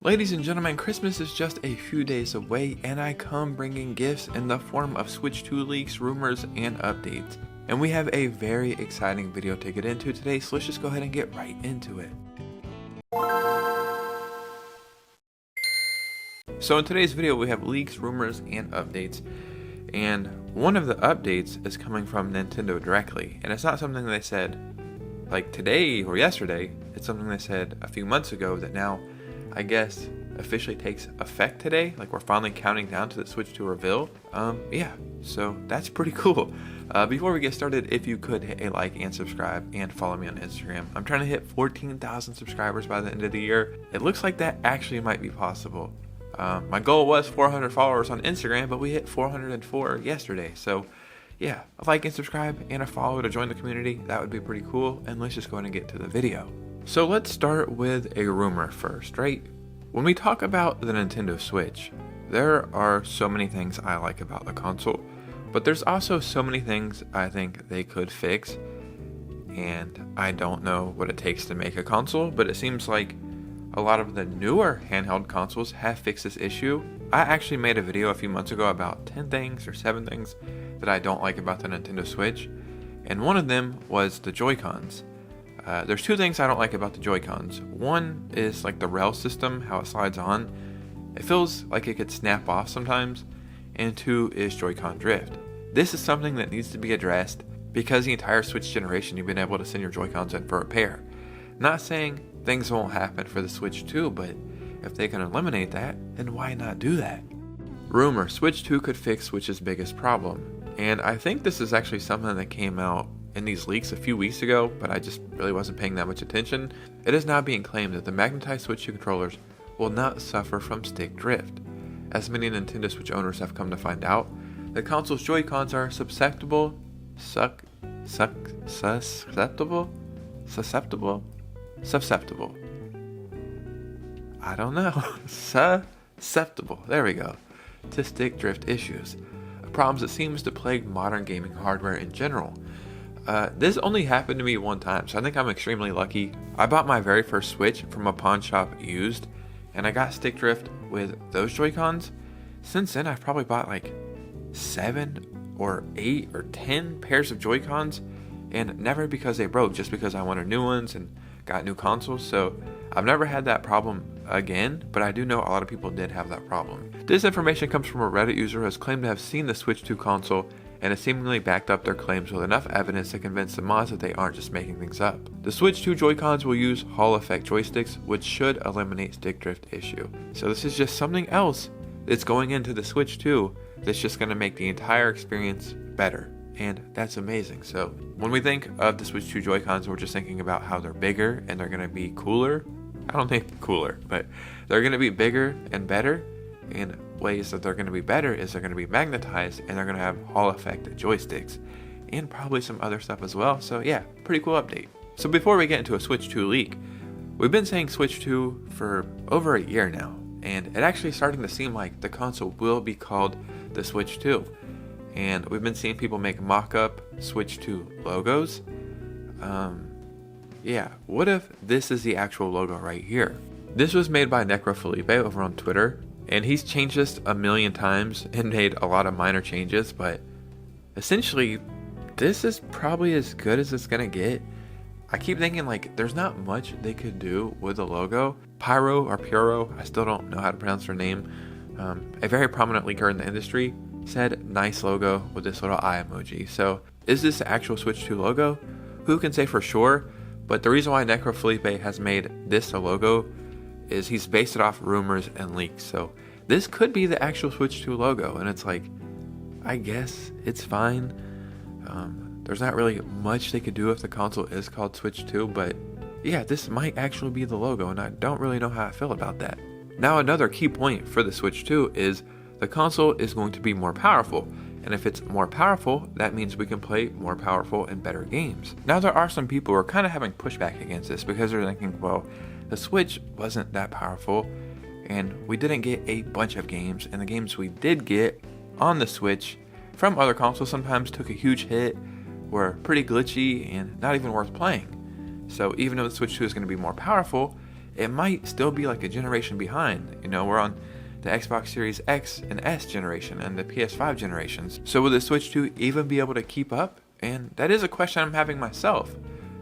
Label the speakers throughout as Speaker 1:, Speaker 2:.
Speaker 1: Ladies and gentlemen, Christmas is just a few days away, and I come bringing gifts in the form of Switch 2 leaks, rumors, and updates. And we have a very exciting video to get into today, so let's just go ahead and get right into it. So in today's video, we have leaks, rumors, and updates. And one of the updates is coming from Nintendo directly, and it's not something they said like today or yesterday. It's something they said a few months ago that now, I guess, officially takes effect today. Like, we're finally counting down to the Switch 2 reveal. Yeah, so that's pretty cool. Before we get started, if you could hit a like and subscribe and follow me on Instagram. I'm trying to hit 14,000 subscribers by the end of the year. It looks like that actually might be possible. My goal was 400 followers on Instagram, but we hit 404 yesterday. So yeah, a like and subscribe and a follow to join the community. That would be pretty cool. And let's just go ahead and get to the video. So let's start with a rumor first, right? When we talk about the Nintendo Switch, there are so many things I like about the console, but there's also so many things I think they could fix, and I don't know what it takes to make a console, but it seems like a lot of the newer handheld consoles have fixed this issue. I actually made a video a few months ago about 10 things or 7 things that I don't like about the Nintendo Switch, and one of them was the Joy-Cons. There's 2 things I don't like about the Joy-Cons. One is like the rail system, how it slides on. It feels like it could snap off sometimes. And 2 is Joy-Con drift. This is something that needs to be addressed because the entire Switch generation you've been able to send your Joy-Cons in for repair. Not saying things won't happen for the Switch 2, but if they can eliminate that, then why not do that? Rumor, Switch 2 could fix Switch's biggest problem. And I think this is actually something that came out in these leaks a few weeks ago, but I just really wasn't paying that much attention. It is now being claimed that the magnetized Switch 2 controllers will not suffer from stick drift. As many Nintendo Switch owners have come to find out, the console's Joy-Cons are susceptible. I don't know. Susceptible. There we go. To stick drift issues. A problem that seems to plague modern gaming hardware in general. This only happened to me one time, so I think I'm extremely lucky. I bought my very first Switch from a pawn shop used, and I got stick drift with those Joy-Cons. Since then, I've probably bought like 7 or 8 or 10 pairs of Joy-Cons, and never because they broke, just because I wanted new ones and got new consoles. So I've never had that problem again, but I do know a lot of people did have that problem. This information comes from a Reddit user who has claimed to have seen the Switch 2 console and has seemingly backed up their claims with enough evidence to convince the mods that they aren't just making things up. The Switch 2 Joy-Cons will use Hall effect joysticks, which should eliminate stick drift issue. So this is just something else that's going into the Switch 2 that's just going to make the entire experience better. And that's amazing. So when we think of the Switch 2 Joy-Cons, we're just thinking about how they're bigger and they're going to be cooler. I don't think cooler, but they're going to be bigger and better. And ways that they're going to be better is they're going to be magnetized and they're going to have Hall effect joysticks and probably some other stuff as well. So yeah, pretty cool update. So before we get into a Switch 2 leak, we've been saying Switch 2 for over a year now, and it actually starting to seem like the console will be called the Switch 2. And we've been seeing people make mock-up Switch 2 logos. Yeah, what if this is the actual logo right here? This was made by Necrofelipe over on Twitter, and he's changed this a million times and made a lot of minor changes, but essentially, this is probably as good as it's gonna get. I keep thinking like there's not much they could do with the logo. Pyro or Puro, I still don't know how to pronounce her name, a very prominent leaker in the industry, said nice logo with this little eye emoji. So is this the actual Switch 2 logo? Who can say for sure? But the reason why Necrofelipe has made this a logo is he's based it off rumors and leaks. So this could be the actual Switch 2 logo, and it's like, I guess it's fine. There's not really much they could do if the console is called Switch 2, but yeah, this might actually be the logo, and I don't really know how I feel about that. Now, another key point for the Switch 2 is the console is going to be more powerful, and if it's more powerful, that means we can play more powerful and better games. Now, there are some people who are kind of having pushback against this because they're thinking, well, the Switch wasn't that powerful, and we didn't get a bunch of games, and the games we did get on the Switch from other consoles sometimes took a huge hit, were pretty glitchy, and not even worth playing. So even though the Switch 2 is going to be more powerful, it might still be like a generation behind. You know, we're on the Xbox Series X and S generation and the PS5 generations. So will the Switch 2 even be able to keep up? And that is a question I'm having myself,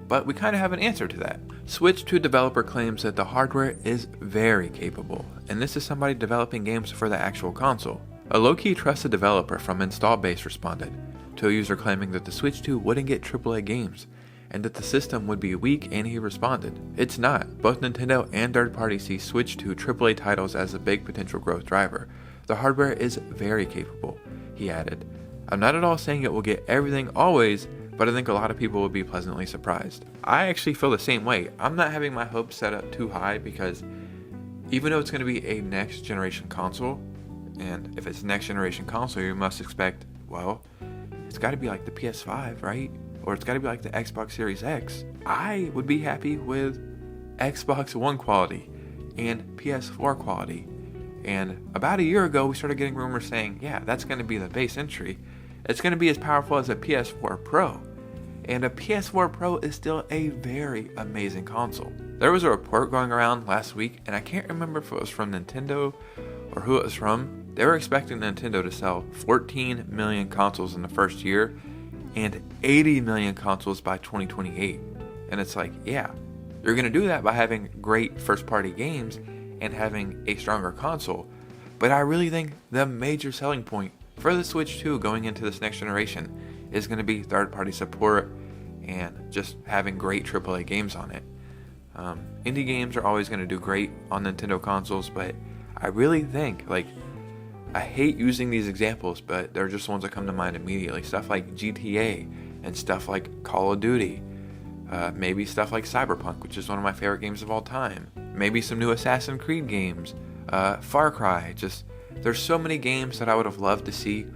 Speaker 1: but we kind of have an answer to that. Switch 2 developer claims that the hardware is very capable, and this is somebody developing games for the actual console. A low-key trusted developer from Installbase responded to a user claiming that the Switch 2 wouldn't get AAA games, and that the system would be weak, and he responded, "It's not. Both Nintendo and third parties see Switch 2 AAA titles as a big potential growth driver. The hardware is very capable," he added. "I'm not at all saying it will get everything always, but I think a lot of people will be pleasantly surprised." I actually feel the same way. I'm not having my hopes set up too high because even though it's going to be a next generation console, and if it's a next generation console, you must expect, well, it's got to be like the PS5, right? Or it's got to be like the Xbox Series X. I would be happy with Xbox One quality and PS4 quality. And about a year ago, we started getting rumors saying, yeah, that's going to be the base entry. It's going to be as powerful as a PS4 Pro. And a PS4 Pro is still a very amazing console. There was a report going around last week, and I can't remember if it was from Nintendo or who it was from. They were expecting Nintendo to sell 14 million consoles in the first year and 80 million consoles by 2028. And it's like, yeah, you're going to do that by having great first-party games and having a stronger console. But I really think the major selling point for the Switch 2 going into this next generation is going to be third-party support and just having great AAA games on it. Indie games are always going to do great on Nintendo consoles, but I really think, like, I hate using these examples, but they're just ones that come to mind immediately. Stuff like GTA and stuff like Call of Duty. Maybe stuff like Cyberpunk, which is one of my favorite games of all time. Maybe some new Assassin's Creed games. Far Cry. Just, there's so many games that I would have loved to see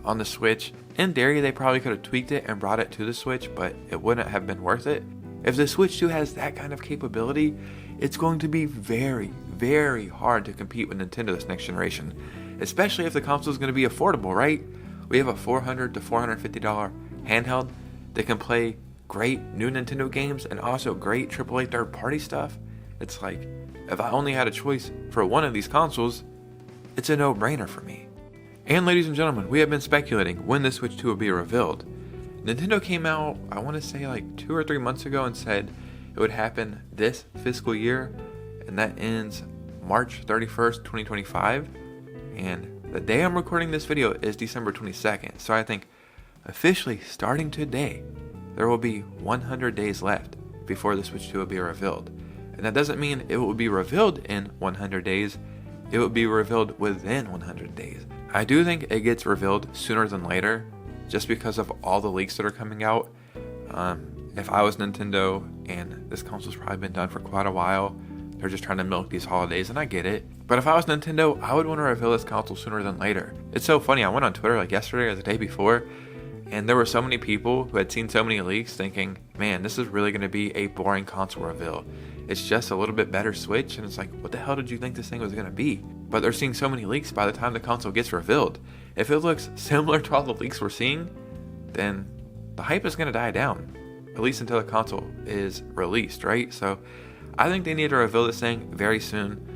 Speaker 1: on the Switch. In theory, they probably could have tweaked it and brought it to the Switch, but it wouldn't have been worth it. If the Switch 2 has that kind of capability, it's going to be very, very hard to compete with Nintendo this next generation. Especially if the console is going to be affordable, right? We have a $400 to $450 handheld that can play great new Nintendo games and also great AAA third-party stuff. It's like, if I only had a choice for one of these consoles, it's a no-brainer for me. And ladies and gentlemen, we have been speculating when the Switch 2 will be revealed. Nintendo came out, I want to say like 2 or 3 months ago, and said it would happen this fiscal year, and that ends March 31st, 2025. And the day I'm recording this video is December 22nd, so I think officially starting today, there will be 100 days left before the Switch 2 will be revealed. And that doesn't mean it will be revealed in 100 days, it will be revealed within 100 days. I do think it gets revealed sooner than later, just because of all the leaks that are coming out. If I was Nintendo, and this console's probably been done for quite a while, they're just trying to milk these holidays, and I get it. But if I was Nintendo, I would want to reveal this console sooner than later. It's so funny, I went on Twitter like yesterday or the day before, and there were so many people who had seen so many leaks thinking, man, this is really going to be a boring console reveal. It's just a little bit better Switch, and it's like, what the hell did you think this thing was going to be? But they're seeing so many leaks by the time the console gets revealed. If it looks similar to all the leaks we're seeing, then the hype is going to die down, at least until the console is released, right? So I think they need to reveal this thing very soon.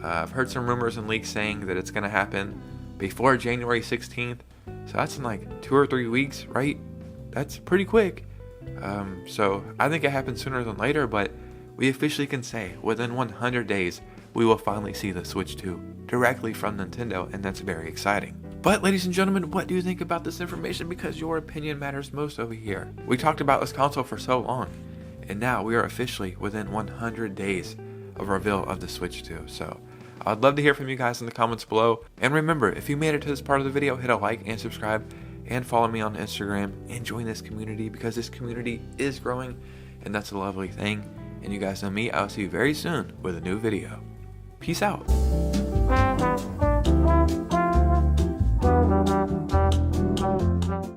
Speaker 1: I've heard some rumors and leaks saying that it's going to happen before January 16th. So that's in like 2 or 3 weeks, right? That's pretty quick. So I think it happens sooner than later, but we officially can say within 100 days, we will finally see the Switch 2 directly from Nintendo, and that's very exciting. But ladies and gentlemen, what do you think about this information? Because your opinion matters most over here. We talked about this console for so long, and now we are officially within 100 days of reveal of the Switch 2. So I'd love to hear from you guys in the comments below. And remember, if you made it to this part of the video, hit a like and subscribe, and follow me on Instagram, and join this community, because this community is growing, and that's a lovely thing. And you guys know me, I'll see you very soon with a new video. Peace out.